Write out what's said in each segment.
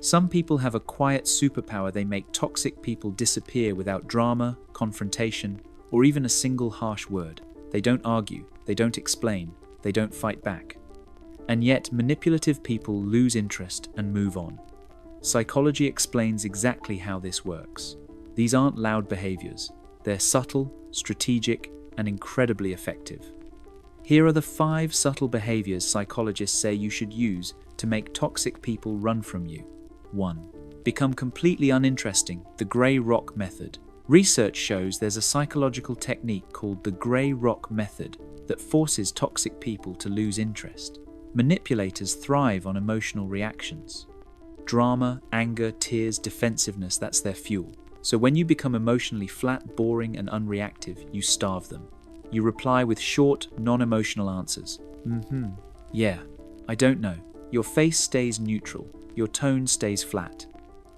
Some people have a quiet superpower. They make toxic people disappear without drama, confrontation, or even a single harsh word. They don't argue, they don't explain, they don't fight back. And yet, manipulative people lose interest and move on. Psychology explains exactly how this works. These aren't loud behaviors. They're subtle, strategic, and incredibly effective. Here are the 5 subtle behaviors psychologists say you should use to make toxic people run from you. 1. Become completely uninteresting, the grey rock method. Research shows there's a psychological technique called the grey rock method that forces toxic people to lose interest. Manipulators thrive on emotional reactions. Drama, anger, tears, defensiveness, that's their fuel. So when you become emotionally flat, boring, and unreactive, you starve them. You reply with short, non-emotional answers. Yeah, I don't know. Your face stays neutral. Your tone stays flat.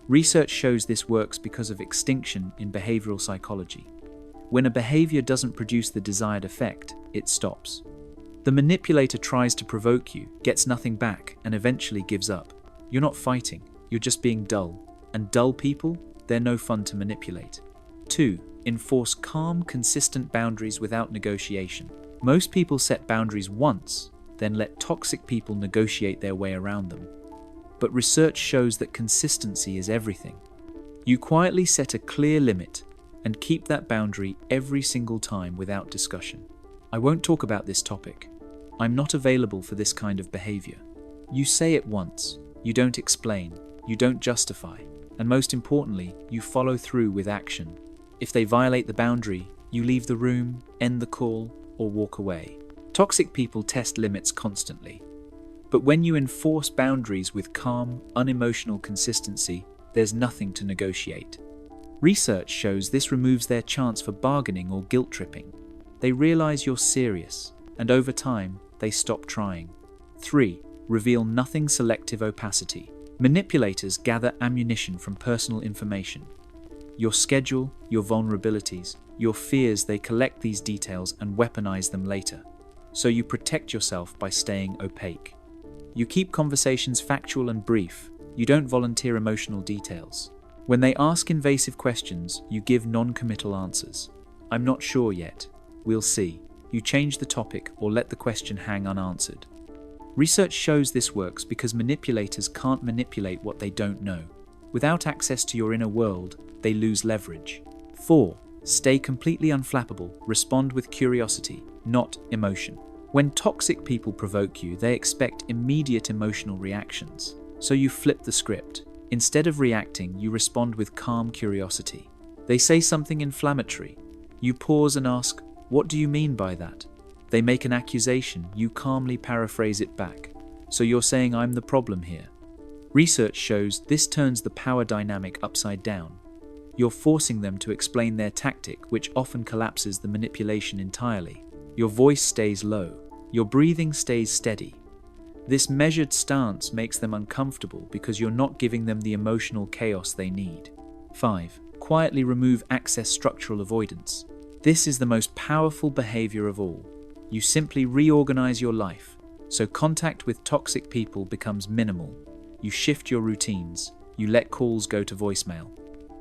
Research shows this works because of extinction in behavioral psychology. When a behavior doesn't produce the desired effect, it stops. The manipulator tries to provoke you, gets nothing back, and eventually gives up. You're not fighting, you're just being dull. And dull people, they're no fun to manipulate. 2. Enforce calm, consistent boundaries without negotiation. Most people set boundaries once, then let toxic people negotiate their way around them. But research shows that consistency is everything. You quietly set a clear limit and keep that boundary every single time without discussion. I won't talk about this topic. I'm not available for this kind of behavior. You say it once. You don't explain. You don't justify. And most importantly, you follow through with action. If they violate the boundary, you leave the room, end the call, or walk away. Toxic people test limits constantly. But when you enforce boundaries with calm, unemotional consistency, there's nothing to negotiate. Research shows this removes their chance for bargaining or guilt tripping. They realize you're serious, and over time, they stop trying. 3. Reveal nothing. Selective opacity. Manipulators gather ammunition from personal information. Your schedule, your vulnerabilities, your fears. They collect these details and weaponize them later. So you protect yourself by staying opaque. You keep conversations factual and brief. You don't volunteer emotional details. When they ask invasive questions, you give non-committal answers. I'm not sure yet. We'll see. You change the topic or let the question hang unanswered. Research shows this works because manipulators can't manipulate what they don't know. Without access to your inner world, they lose leverage. 4. Stay completely unflappable. Respond with curiosity, not emotion. When toxic people provoke you, they expect immediate emotional reactions. So you flip the script. Instead of reacting, you respond with calm curiosity. They say something inflammatory. You pause and ask, "What do you mean by that?" They make an accusation. You calmly paraphrase it back. So you're saying, "I'm the problem here." Research shows this turns the power dynamic upside down. You're forcing them to explain their tactic, which often collapses the manipulation entirely. Your voice stays low. Your breathing stays steady. This measured stance makes them uncomfortable because you're not giving them the emotional chaos they need. 5. Quietly remove access. Structural avoidance. This is the most powerful behavior of all. You simply reorganize your life, so contact with toxic people becomes minimal. You shift your routines. You let calls go to voicemail.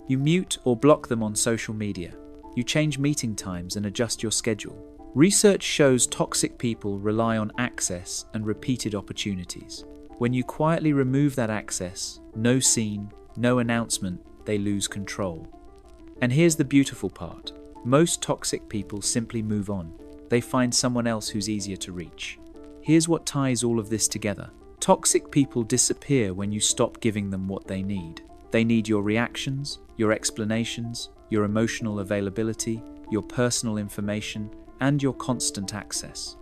You mute or block them on social media. You change meeting times and adjust your schedule. Research shows toxic people rely on access and repeated opportunities. When you quietly remove that access, no scene, no announcement, they lose control. And here's the beautiful part. Most toxic people simply move on. They find someone else who's easier to reach. Here's what ties all of this together. Toxic people disappear when you stop giving them what they need. They need your reactions, your explanations, your emotional availability, your personal information, and your constant access.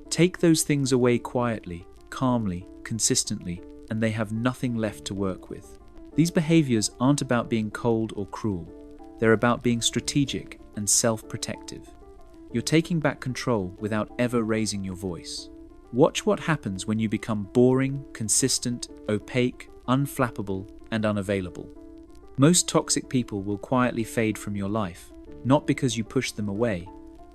Take those things away quietly, calmly, consistently, and they have nothing left to work with. These behaviors aren't about being cold or cruel. They're about being strategic and self-protective. You're taking back control without ever raising your voice. Watch what happens when you become boring, consistent, opaque, unflappable, and unavailable. Most toxic people will quietly fade from your life, not because you pushed them away,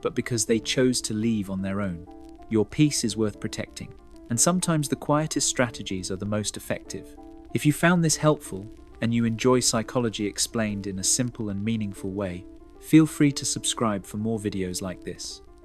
but because they chose to leave on their own. Your peace is worth protecting, and sometimes the quietest strategies are the most effective. If you found this helpful and you enjoy psychology explained in a simple and meaningful way, feel free to subscribe for more videos like this.